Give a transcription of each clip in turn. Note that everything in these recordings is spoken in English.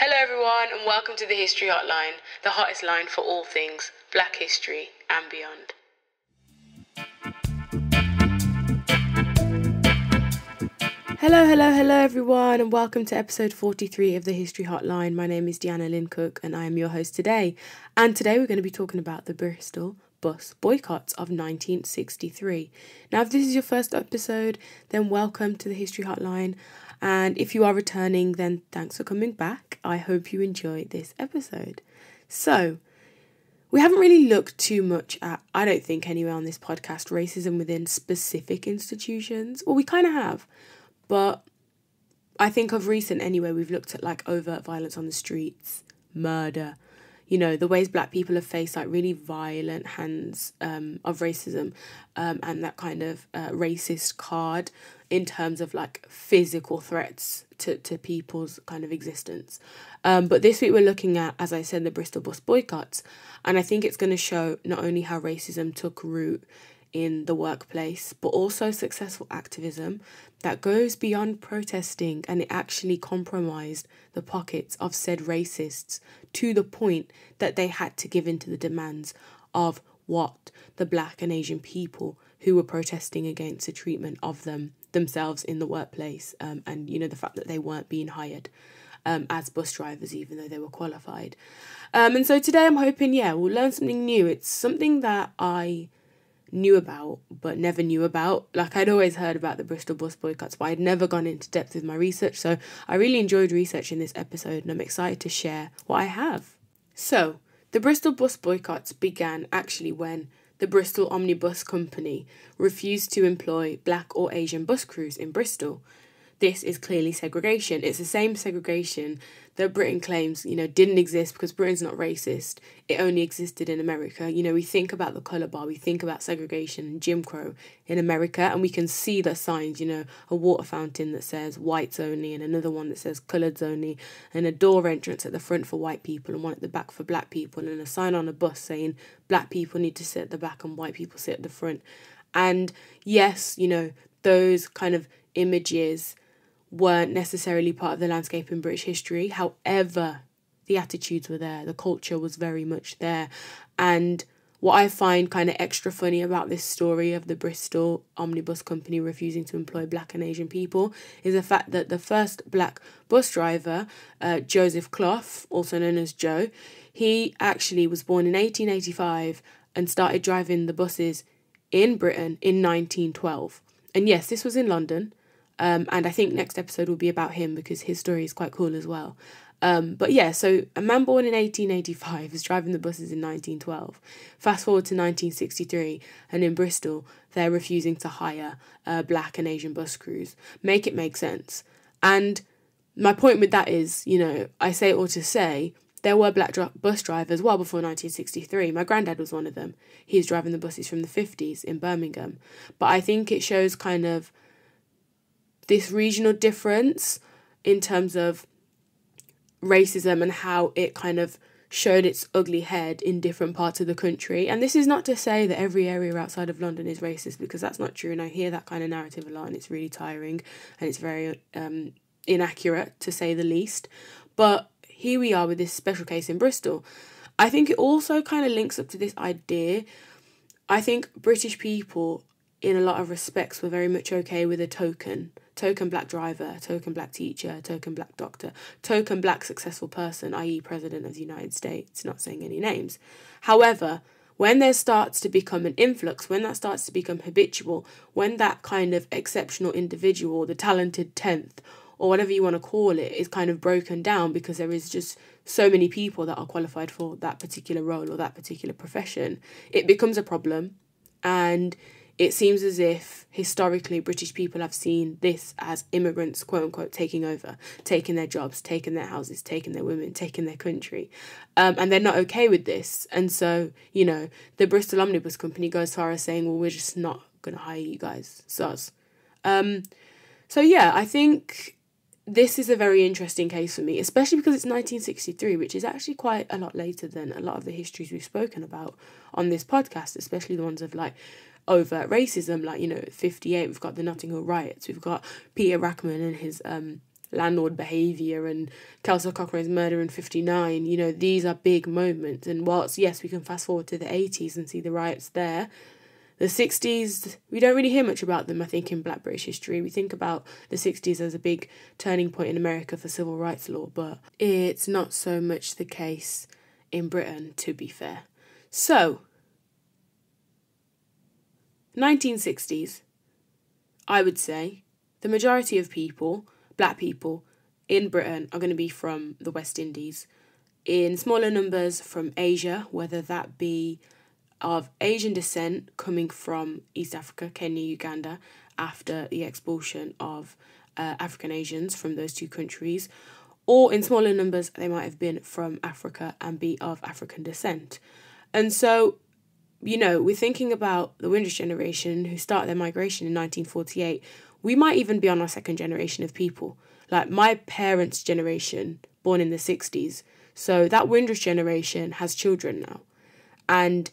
Hello everyone and welcome to the History Hotline, the hottest line for all things Black history and beyond. Hello everyone and welcome to episode 43 of the History Hotline. My name is Deanna Lynn Cook and I am your host today. And today we're going to be talking about the Bristol Bus Boycott of 1963. Now if this is your first episode, then welcome to the History Hotline. And if you are returning, then thanks for coming back. I hope you enjoy this episode. So, we haven't really looked too much at, I don't think anyway on this podcast, racism within specific institutions. Well, we kind of have. But I think of recent anyway, we've looked at like overt violence on the streets, murder, you know, the ways Black people have faced like really violent hands of racism and that kind of racist card in terms of like physical threats to people's kind of existence. But this week we're looking at, as I said, the Bristol Bus Boycotts. And I think it's going to show not only how racism took root in the workplace, but also successful activism that goes beyond protesting, and it actually compromised the pockets of said racists to the point that they had to give in to the demands of what the Black and Asian people who were protesting against the treatment of themselves in the workplace, and you know the fact that they weren't being hired as bus drivers even though they were qualified. And so today I'm hoping we'll learn something new. It's something that I knew about but never knew about. Like I'd always heard about the Bristol Bus Boycotts, but I'd never gone into depth with my research, so I really enjoyed researching this episode and I'm excited to share what I have. So the Bristol Bus Boycotts began actually when the Bristol Omnibus Company refused to employ Black or Asian bus crews in Bristol. This is clearly segregation. It's the same segregation that Britain claims, you know, didn't exist because Britain's not racist. It only existed in America. You know, we think about the colour bar, we think about segregation and Jim Crow in America, and we can see the signs, you know, a water fountain that says whites only and another one that says coloureds only, and a door entrance at the front for white people and one at the back for Black people, and a sign on a bus saying Black people need to sit at the back and white people sit at the front. And yes, you know, those kind of images weren't necessarily part of the landscape in British history. However, the attitudes were there. The culture was very much there. And what I find kind of extra funny about this story of the Bristol Omnibus Company refusing to employ Black and Asian people is the fact that the first Black bus driver, Joseph Clough, also known as Joe, he actually was born in 1885 and started driving the buses in Britain in 1912. And yes, this was in London. And I think next episode will be about him because his story is quite cool as well. But yeah, so a man born in 1885 is driving the buses in 1912. Fast forward to 1963, and in Bristol, they're refusing to hire Black and Asian bus crews. Make it make sense. And my point with that is, you know, I say it all to say, there were Black bus drivers well before 1963. My granddad was one of them. He was driving the buses from the 50s in Birmingham. But I think it shows kind of this regional difference in terms of racism and how it kind of showed its ugly head in different parts of the country. And this is not to say that every area outside of London is racist, because that's not true. And I hear that kind of narrative a lot and it's really tiring and it's very inaccurate to say the least. But here we are with this special case in Bristol. I think it also kind of links up to this idea. I think British people in a lot of respects were very much okay with a token Black driver, token Black teacher, token Black doctor, token Black successful person, i.e. President of the United States, not saying any names. However, when there starts to become an influx, when that starts to become habitual, when that kind of exceptional individual, the talented 10th, or whatever you want to call it, is kind of broken down because there is just so many people that are qualified for that particular role or that particular profession, it becomes a problem. And it seems as if historically British people have seen this as immigrants, quote unquote, taking over, taking their jobs, taking their houses, taking their women, taking their country. And they're not okay with this. And so, you know, the Bristol Omnibus Company goes as far as saying, well, we're just not going to hire you guys. Soz. So yeah, I think this is a very interesting case for me, especially because it's 1963, which is actually quite a lot later than a lot of the histories we've spoken about on this podcast, especially the ones of like overt racism, like, you know, 58, we've got the Notting Hill riots, we've got Peter Rackman and his landlord behaviour and Kelso Cochrane's murder in 59, you know, these are big moments. And whilst, yes, we can fast forward to the 80s and see the riots there, the 60s, we don't really hear much about them, I think, in Black British history. We think about the 60s as a big turning point in America for civil rights law, but it's not so much the case in Britain, to be fair. So, 1960s, I would say, the majority of people, black people, in Britain are going to be from the West Indies. In smaller numbers from Asia, whether that be of Asian descent coming from East Africa, Kenya, Uganda, after the expulsion of African Asians from those two countries, or in smaller numbers, they might have been from Africa and be of African descent. And so, you know, we're thinking about the Windrush generation who started their migration in 1948. We might even be on our second generation of people. Like my parents' generation, born in the 60s. So that Windrush generation has children now. And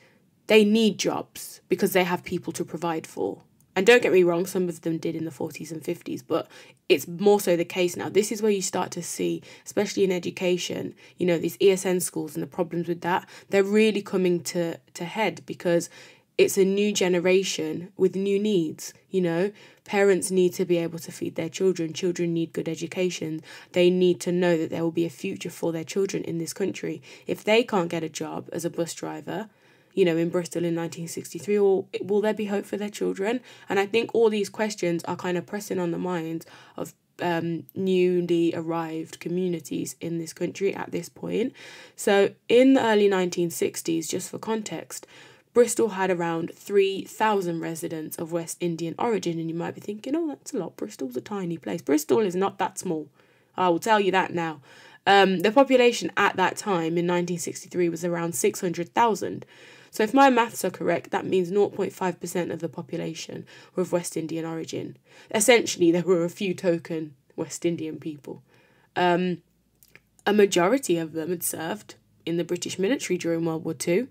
they need jobs because they have people to provide for. And don't get me wrong, some of them did in the 40s and 50s, but it's more so the case now. This is where you start to see, especially in education, you know, these ESN schools and the problems with that, they're really coming to head because it's a new generation with new needs, you know. Parents need to be able to feed their children. Children need good education. They need to know that there will be a future for their children in this country. If they can't get a job as a bus driver, you know, in Bristol in 1963, or will there be hope for their children? And I think all these questions are kind of pressing on the minds of newly arrived communities in this country at this point. So in the early 1960s, just for context, Bristol had around 3,000 residents of West Indian origin, and you might be thinking, oh, that's a lot. Bristol's a tiny place. Bristol is not that small. I will tell you that now. The population at that time in 1963 was around 600,000. So if my maths are correct, that means 0.5% of the population were of West Indian origin. Essentially, there were a few token West Indian people. A majority of them had served in the British military during World War II.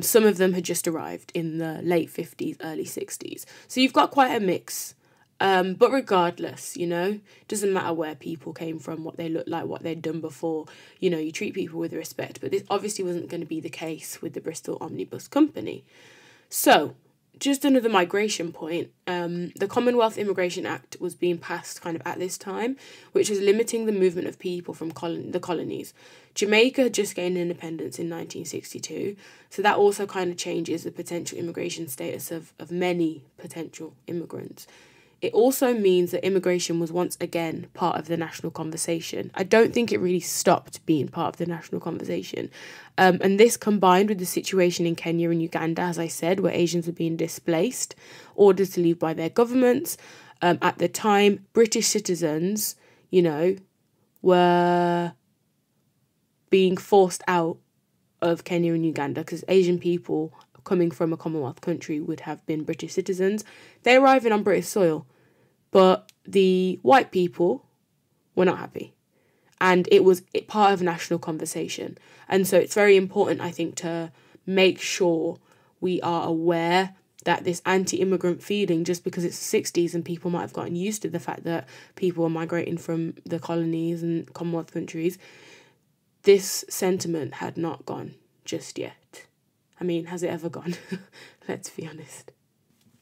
Some of them had just arrived in the late 50s, early 60s. So you've got quite a mix. But regardless, you know, doesn't matter where people came from, what they looked like, what they'd done before, you know, you treat people with respect. But this obviously wasn't going to be the case with the Bristol Omnibus Company. So, just another migration point, the Commonwealth Immigration Act was being passed kind of at this time, which was limiting the movement of people from the colonies. Jamaica had just gained independence in 1962, so that also kind of changes the potential immigration status of many potential immigrants. It also means that immigration was once again part of the national conversation. I don't think it really stopped being part of the national conversation. And this combined with the situation in Kenya and Uganda, as I said, where Asians were being displaced, ordered to leave by their governments. At the time, British citizens, you know, were being forced out of Kenya and Uganda because Asian people coming from a Commonwealth country would have been British citizens. They arriving on British soil. But the white people were not happy. And it was part of national conversation. And so it's very important, I think, to make sure we are aware that this anti-immigrant feeling, just because it's the 60s and people might have gotten used to the fact that people are migrating from the colonies and Commonwealth countries, this sentiment had not gone just yet. I mean, has it ever gone? Let's be honest.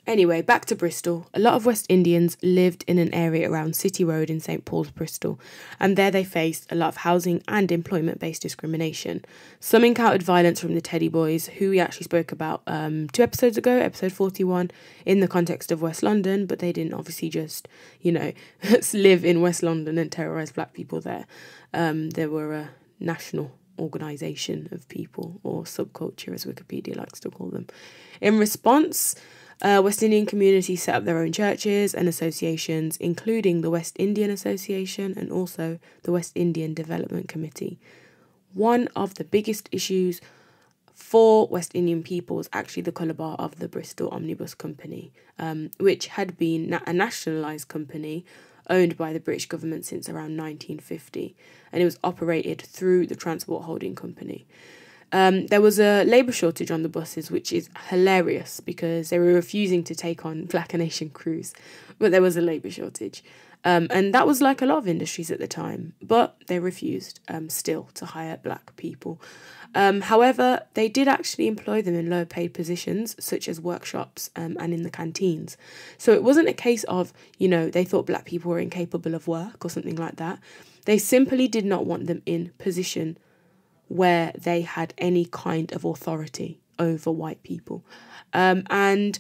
Anyway, back to Bristol. A lot of West Indians lived in an area around City Road in St Paul's, Bristol, and there they faced a lot of housing and employment-based discrimination. Some encountered violence from the Teddy Boys, who we actually spoke about 2 episodes ago, episode 41, in the context of West London, but they didn't obviously just, you know, live in West London and terrorise black people there. There were a national organisation of people, or subculture as Wikipedia likes to call them. In response, West Indian communities set up their own churches and associations, including the West Indian Association and also the West Indian Development Committee. One of the biggest issues for West Indian people was actually the colour bar of the Bristol Omnibus Company, which had been a nationalised company owned by the British government since around 1950, and it was operated through the Transport Holding Company. There was a labour shortage on the buses, which is hilarious because they were refusing to take on Black Nation crews, but there was a labour shortage. And that was like a lot of industries at the time, but they refused still to hire black people. However, they did actually employ them in lower paid positions, such as workshops and in the canteens. So it wasn't a case of, they thought black people were incapable of work or something like that. They simply did not want them in position where they had any kind of authority over white people. And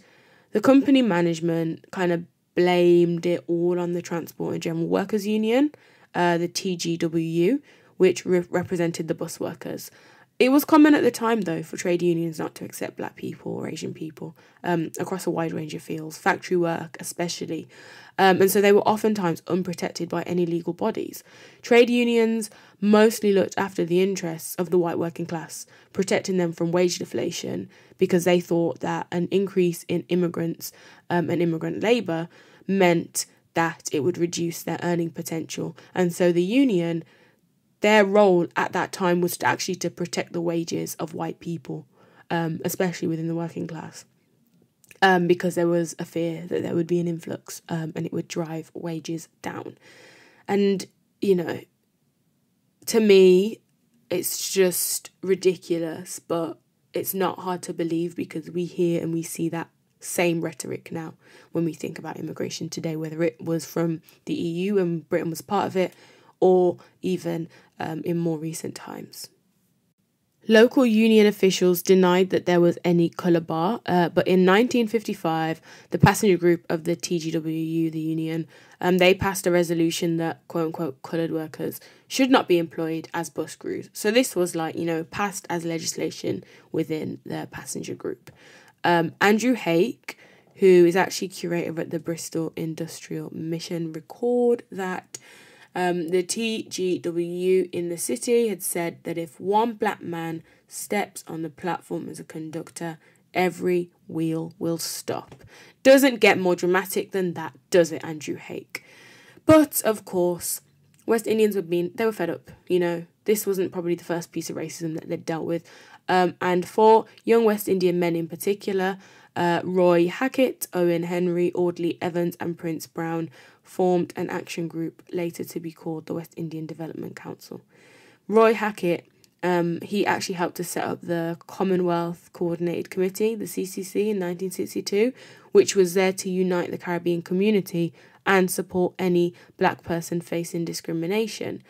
the company management kind of blamed it all on the Transport and General Workers Union, the TGWU, which represented the bus workers. It was common at the time, though, for trade unions not to accept black people or Asian people across a wide range of fields, factory work especially. And so they were oftentimes unprotected by any legal bodies. Trade unions mostly looked after the interests of the white working class, protecting them from wage deflation because they thought that an increase in immigrants and immigrant labour meant that it would reduce their earning potential. And so the union, their role at that time was to protect the wages of white people, especially within the working class, because there was a fear that there would be an influx and it would drive wages down. And, to me, it's just ridiculous, but it's not hard to believe because we hear and we see that same rhetoric now when we think about immigration today, whether it was from the EU and Britain was part of it, or even in more recent times. Local union officials denied that there was any colour bar, but in 1955, the passenger group of the TGWU, the union, they passed a resolution that, quote-unquote, coloured workers should not be employed as bus crews. So this was passed as legislation within the passenger group. Andrew Hackett, who is actually curator at the Bristol Industrial Mission, record that the TGWU in the city had said that if one black man steps on the platform as a conductor, every wheel will stop. Doesn't get more dramatic than that, does it, Andrew Hackett? But, of course, West Indians they were fed up, This wasn't probably the first piece of racism that they'd dealt with. And for young West Indian men in particular, Roy Hackett, Owen Henry, Audley Evans and Prince Brown formed an action group later to be called the West Indian Development Council. Roy Hackett, he actually helped to set up the Commonwealth Coordinated Committee, the CCC, in 1962, which was there to unite the Caribbean community and support any black person facing discrimination.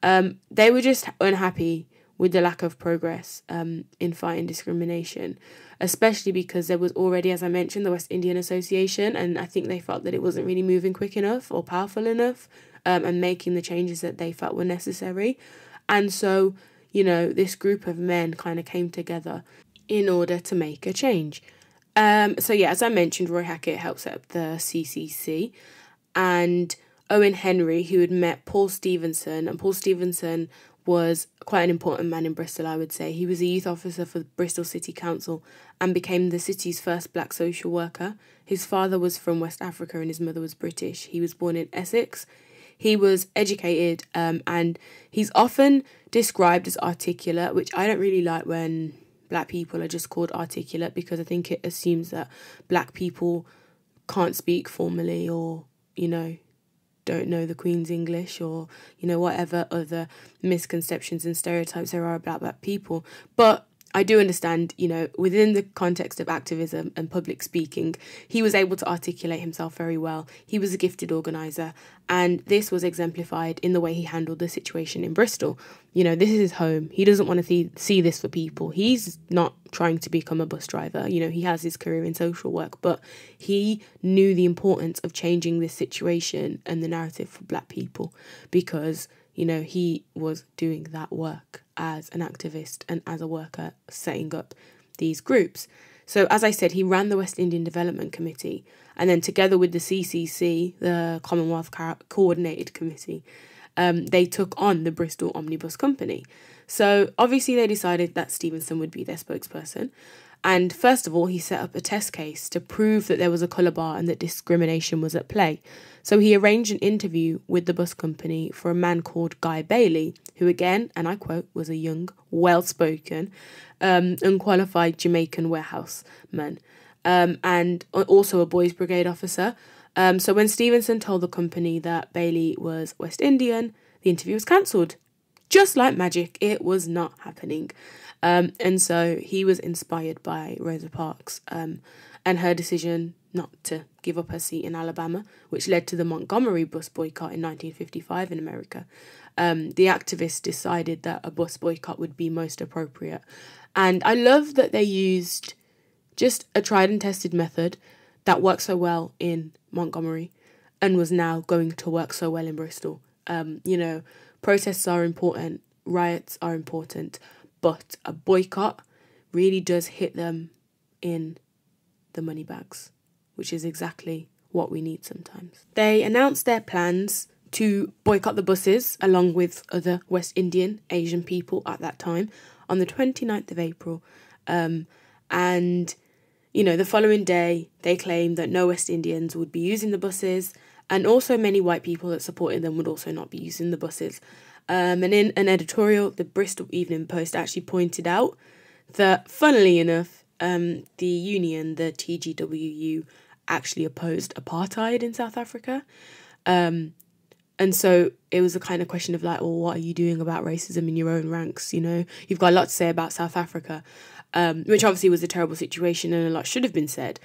They were just unhappy with the lack of progress in fighting discrimination, especially because there was already, as I mentioned, the West Indian Association, and I think they felt that it wasn't really moving quick enough or powerful enough and making the changes that they felt were necessary. And so, this group of men kind of came together in order to make a change. As I mentioned, Roy Hackett helped set up the CCC, and Owen Henry, who had met Paul Stephenson, and Paul Stephenson was quite an important man in Bristol, I would say. He was a youth officer for the Bristol City Council and became the city's first black social worker. His father was from West Africa and his mother was British. He was born in Essex. He was educated and he's often described as articulate, which I don't really like when black people are just called articulate, because I think it assumes that black people can't speak formally or, don't know the Queen's English or, whatever other misconceptions and stereotypes there are about black people. But I do understand, within the context of activism and public speaking, he was able to articulate himself very well. He was a gifted organiser, and this was exemplified in the way he handled the situation in Bristol. This is his home. He doesn't want to see this for people. He's not trying to become a bus driver. He has his career in social work, but he knew the importance of changing this situation and the narrative for black people because, he was doing that work as an activist and as a worker setting up these groups. So as I said, he ran the West Indian Development Committee, and then together with the CCC, the Commonwealth Coordinated Committee, they took on the Bristol Omnibus Company. So obviously they decided that Stephenson would be their spokesperson. And first of all, he set up a test case to prove that there was a colour bar and that discrimination was at play. So he arranged an interview with the bus company for a man called Guy Bailey, who again, and I quote, was a young, well-spoken, unqualified Jamaican warehouseman, and also a boys' brigade officer. So when Stephenson told the company that Bailey was West Indian, the interview was cancelled. Just like magic, it was not happening. And so he was inspired by Rosa Parks and her decision not to give up her seat in Alabama, which led to the Montgomery bus boycott in 1955 in America. The activists decided that a bus boycott would be most appropriate. And I love that they used just a tried and tested method that worked so well in Montgomery and was now going to work so well in Bristol. Protests are important, riots are important, but a boycott really does hit them in the money bags, which is exactly what we need sometimes. They announced their plans to boycott the buses along with other West Indian Asian people at that time on the 29th of April. The following day, they claimed that no West Indians would be using the buses, and also many white people that supported them would also not be using the buses. And in an editorial, the Bristol Evening Post actually pointed out that, funnily enough, the union, the TGWU, actually opposed apartheid in South Africa. And so it was a kind of question of like, well, what are you doing about racism in your own ranks? You've got a lot to say about South Africa, which obviously was a terrible situation and a lot should have been said.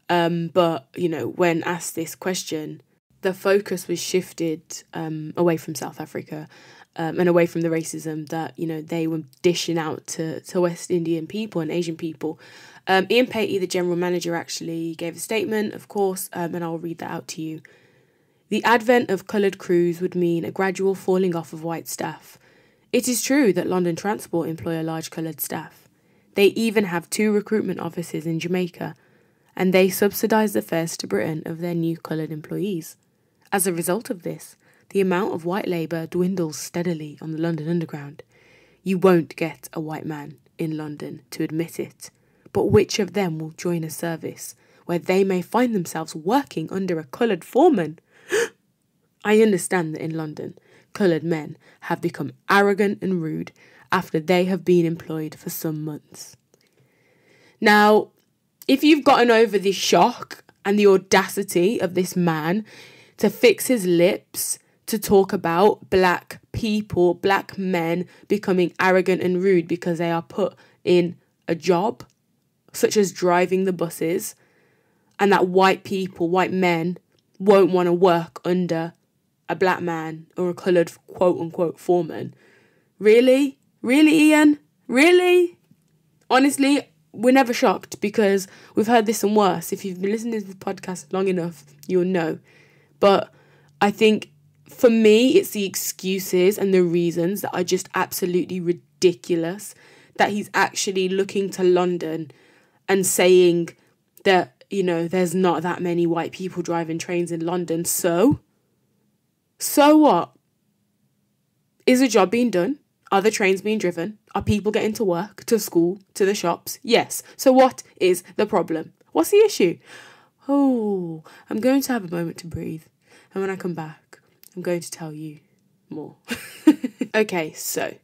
But when asked this question, the focus was shifted away from South Africa and away from the racism that, they were dishing out to West Indian people and Asian people. Ian Patey, the general manager, actually gave a statement, of course, and I'll read that out to you. The advent of coloured crews would mean a gradual falling off of white staff. It is true that London Transport employ a large coloured staff. They even have 2 recruitment offices in Jamaica, and they subsidise the fares to Britain of their new coloured employees. As a result of this, the amount of white labour dwindles steadily on the London Underground. You won't get a white man in London to admit it, but which of them will join a service where they may find themselves working under a coloured foreman? I understand that in London, coloured men have become arrogant and rude after they have been employed for some months. Now, if you've gotten over the shock and the audacity of this man to fix his lips to talk about black people, black men becoming arrogant and rude because they are put in a job, such as driving the buses, and that white people, white men, won't want to work under a black man or a coloured quote-unquote foreman. Really? Really, Ian? Really? Honestly, we're never shocked because we've heard this and worse. If you've been listening to the podcast long enough, you'll know. But I think for me, it's the excuses and the reasons that are just absolutely ridiculous, that he's actually looking to London and saying that, there's not that many white people driving trains in London. So what? Is a job being done? Are the trains being driven? Are people getting to work, to school, to the shops? Yes. So what is the problem? What's the issue? Oh, I'm going to have a moment to breathe. And when I come back, I'm going to tell you more. Okay, so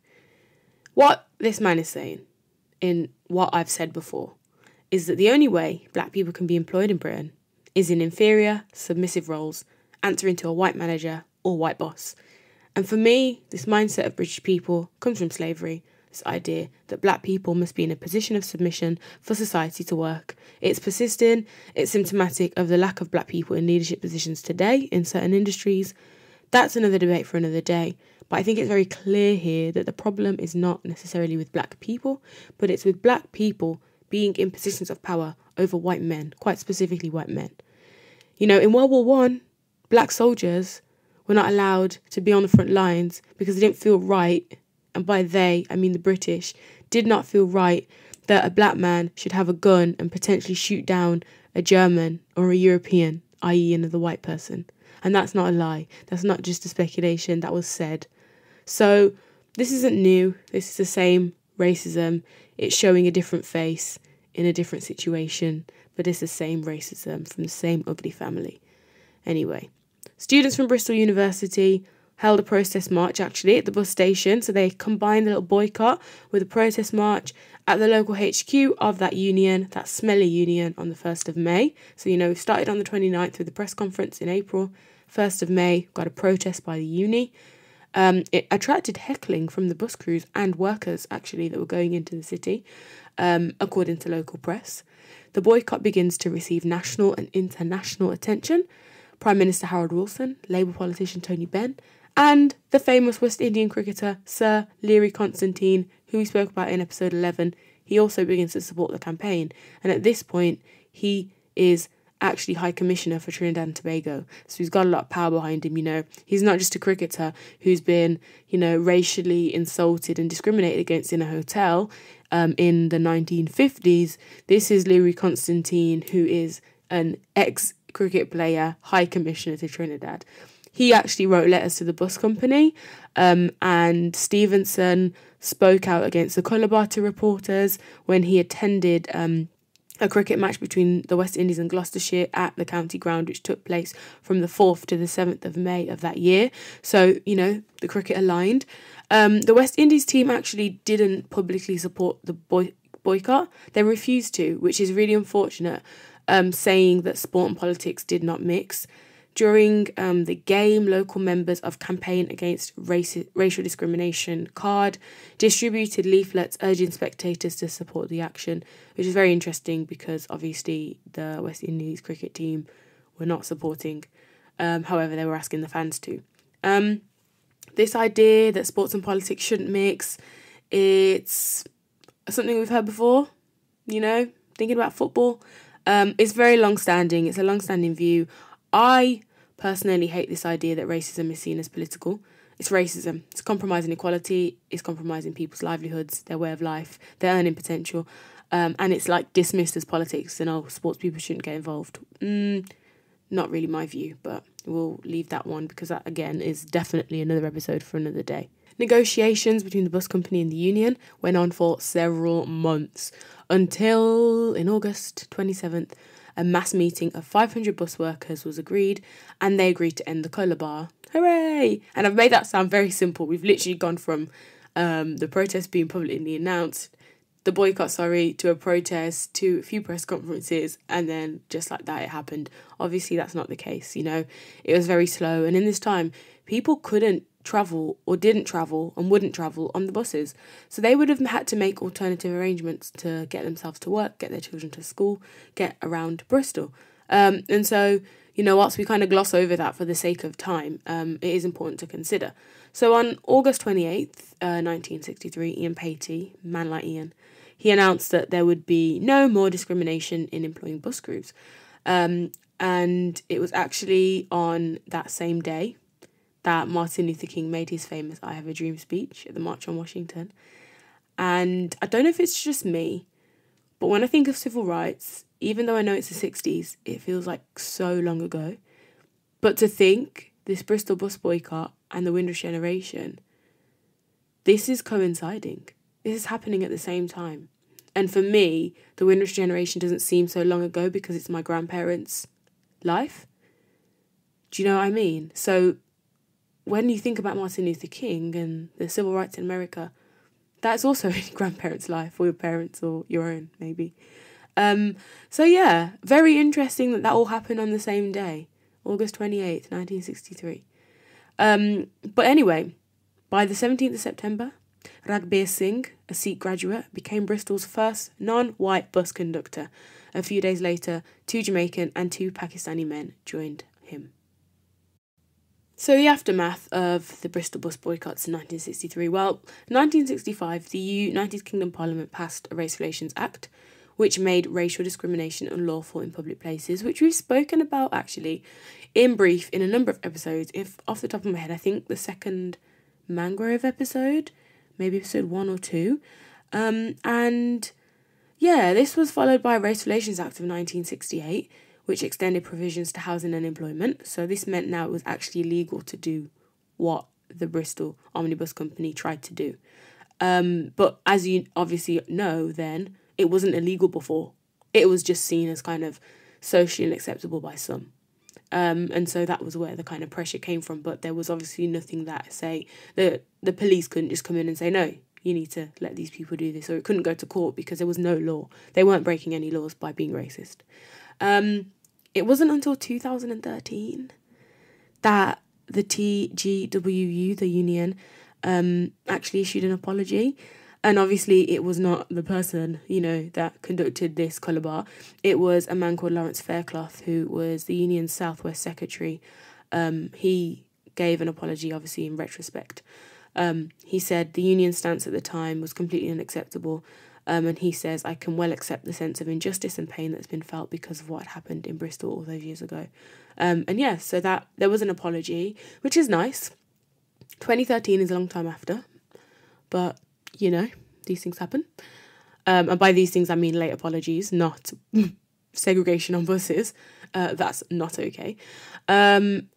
what this man is saying, in what I've said before, is that the only way black people can be employed in Britain is in inferior, submissive roles, answering to a white manager or white boss. And for me, this mindset of British people comes from slavery, this idea that black people must be in a position of submission for society to work. It's persistent, it's symptomatic of the lack of black people in leadership positions today in certain industries. That's another debate for another day. But I think it's very clear here that the problem is not necessarily with black people, but it's with black people being in positions of power over white men, quite specifically white men. In World War One, black soldiers were not allowed to be on the front lines because they didn't feel right, and by they, I mean the British, did not feel right that a black man should have a gun and potentially shoot down a German or a European, i.e. another white person. And that's not a lie. That's not just a speculation. That was said. So this isn't new. This is the same racism. It's showing a different face in a different situation, but it's the same racism from the same ugly family. Anyway, students from Bristol University held a protest march actually at the bus station. So they combined the little boycott with a protest march at the local HQ of that union, that smelly union, on the 1st of May. So, we started on the 29th with the press conference in April. 1st of May, got a protest by the uni. It attracted heckling from the bus crews and workers, actually, that were going into the city, according to local press. The boycott begins to receive national and international attention. Prime Minister Harold Wilson, Labour politician Tony Benn, and the famous West Indian cricketer Sir Leary Constantine, who we spoke about in episode 11, he also begins to support the campaign. And at this point, he is actually High Commissioner for Trinidad and Tobago. So he's got a lot of power behind him, He's not just a cricketer who's been, racially insulted and discriminated against in a hotel in the 1950s. This is Leary Constantine, who is an ex-cricket player, High Commissioner to Trinidad. He actually wrote letters to the bus company, and Stephenson spoke out against the colour bar to reporters when he attended a cricket match between the West Indies and Gloucestershire at the county ground, which took place from the 4th to the 7th of May of that year. So, the cricket aligned. The West Indies team actually didn't publicly support the boycott. They refused to, which is really unfortunate, saying that sport and politics did not mix. During the game, local members of Campaign Against Racial Discrimination card distributed leaflets urging spectators to support the action, which is very interesting because obviously the West Indies cricket team were not supporting. However, they were asking the fans to. This idea that sports and politics shouldn't mix, it's something we've heard before, thinking about football. It's very long-standing. It's a long-standing view. I personally hate this idea that racism is seen as political. It's racism. It's compromising equality. It's compromising people's livelihoods, their way of life, their earning potential. And it's dismissed as politics and, sports people shouldn't get involved. Not really my view, but we'll leave that one because that, again, is definitely another episode for another day. Negotiations between the bus company and the union went on for several months until, in August 27th, a mass meeting of 500 bus workers was agreed, and they agreed to end the colour bar. Hooray! And I've made that sound very simple. We've literally gone from the protest being publicly announced, the boycott, to a protest, to a few press conferences, and then just like that, it happened. Obviously, that's not the case, It was very slow, and in this time, people couldn't travel or didn't travel and wouldn't travel on the buses. So they would have had to make alternative arrangements to get themselves to work, get their children to school, get around Bristol. And so, whilst we kind of gloss over that for the sake of time, it is important to consider. So on August 28th, 1963, Ian Patey, man like Ian, he announced that there would be no more discrimination in employing bus crews. And it was actually on that same day that Martin Luther King made his famous I Have a Dream speech at the March on Washington. And I don't know if it's just me, but when I think of civil rights, even though I know it's the 60s, it feels like so long ago. But to think this Bristol bus boycott and the Windrush generation, this is coinciding. This is happening at the same time. And for me, the Windrush generation doesn't seem so long ago because it's my grandparents' life. Do you know what I mean? So when you think about Martin Luther King and the civil rights in America, that's also in your grandparents' life, or your parents, or your own, maybe. So yeah, very interesting that all happened on the same day, August 28th, 1963. But anyway, by the 17th of September, Raghbir Singh, a Sikh graduate, became Bristol's first non-white bus conductor. A few days later, 2 Jamaican and 2 Pakistani men joined him. So the aftermath of the Bristol bus boycotts in 1963. Well, in 1965, the United Kingdom Parliament passed a Race Relations Act, which made racial discrimination unlawful in public places, which we've spoken about, actually, in brief in a number of episodes. If off the top of my head, I think the second Mangrove episode, maybe episode 1 or 2. And yeah, this was followed by a Race Relations Act of 1968, which extended provisions to housing and employment. So this meant now it was actually illegal to do what the Bristol Omnibus Company tried to do. But as you obviously know then, it wasn't illegal before. It was just seen as kind of socially unacceptable by some. And so that was where the kind of pressure came from. But there was obviously nothing that, say, the police couldn't just come in and say, no, you need to let these people do this. Or it couldn't go to court because there was no law. They weren't breaking any laws by being racist. It wasn't until 2013 that the TGWU, the union, actually issued an apology. And obviously it was not the person, that conducted this colour bar. It was a man called Lawrence Faircloth, who was the union's Southwest secretary. He gave an apology, obviously, in retrospect. He said the union stance at the time was completely unacceptable. And he says, I can well accept the sense of injustice and pain that's been felt because of what had happened in Bristol all those years ago. So that there was an apology, which is nice. 2013 is a long time after, but these things happen. And by these things, I mean late apologies, not segregation on buses. That's not okay. And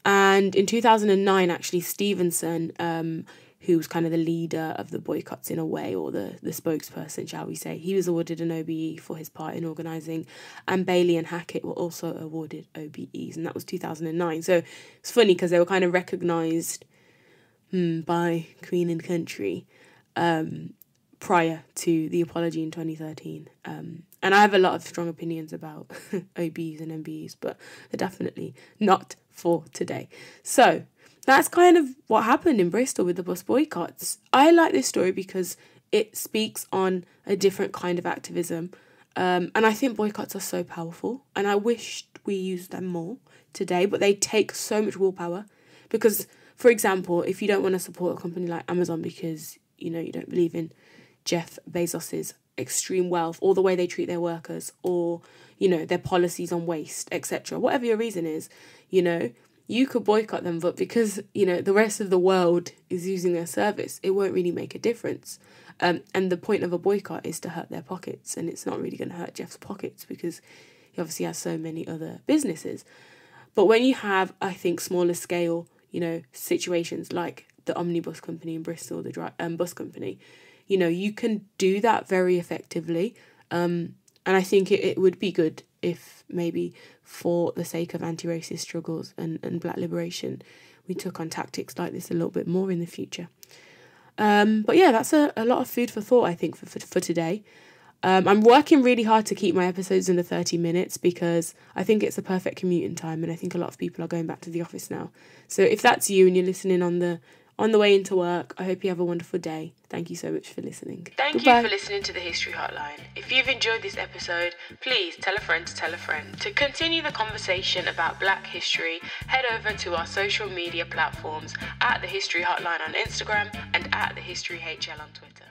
in 2009, actually, Stephenson, who was kind of the leader of the boycotts in a way, or the spokesperson, shall we say, he was awarded an OBE for his part in organising, and Bailey and Hackett were also awarded OBEs, and that was 2009. So it's funny because they were kind of recognised by Queen and Country prior to the apology in 2013. And I have a lot of strong opinions about OBs and MBEs, but they're definitely not for today. So that's kind of what happened in Bristol with the bus boycotts. I like this story because it speaks on a different kind of activism. And I think boycotts are so powerful, and I wish we used them more today, but they take so much willpower because, for example, if you don't want to support a company like Amazon because, you don't believe in Jeff Bezos's extreme wealth or the way they treat their workers or, their policies on waste, etc., whatever your reason is, you could boycott them, but because, the rest of the world is using their service, it won't really make a difference. And the point of a boycott is to hurt their pockets, and it's not really going to hurt Jeff's pockets because he obviously has so many other businesses. But when you have, I think, smaller scale, situations like the Omnibus Company in Bristol, the bus company, you can do that very effectively. And I think it would be good if maybe for the sake of anti-racist struggles and black liberation, we took on tactics like this a little bit more in the future. But yeah, that's a lot of food for thought, I think, for today. I'm working really hard to keep my episodes under 30 minutes because I think it's the perfect commuting time, and I think a lot of people are going back to the office now. So if that's you and you're listening on the way into work, I hope you have a wonderful day. Thank you so much for listening. Thank you for listening to the History Hotline. If you've enjoyed this episode, please tell a friend to tell a friend. To continue the conversation about Black history, head over to our social media platforms at the History Hotline on Instagram and at the History HL on Twitter.